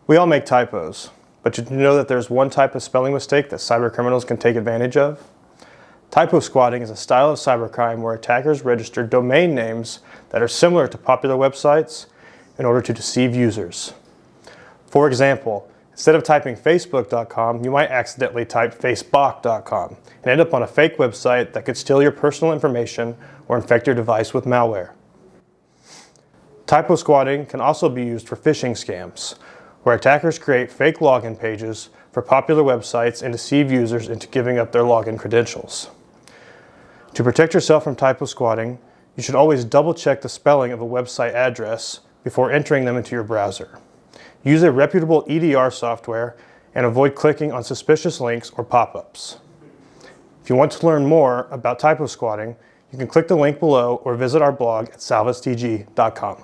We all make typos, but did you know that there's one type of spelling mistake that cybercriminals can take advantage of? Typosquatting is a style of cybercrime where attackers register domain names that are similar to popular websites in order to deceive users. For example, instead of typing facebook.com, you might accidentally type facebook.com and end up on a fake website that could steal your personal information or infect your device with malware. Typosquatting can also be used for phishing scams, where attackers create fake login pages for popular websites and deceive users into giving up their login credentials. To protect yourself from typosquatting, you should always double-check the spelling of a website address before entering them into your browser. Use a reputable EDR software and avoid clicking on suspicious links or pop-ups. If you want to learn more about typosquatting, you can click the link below or visit our blog at salvastg.com.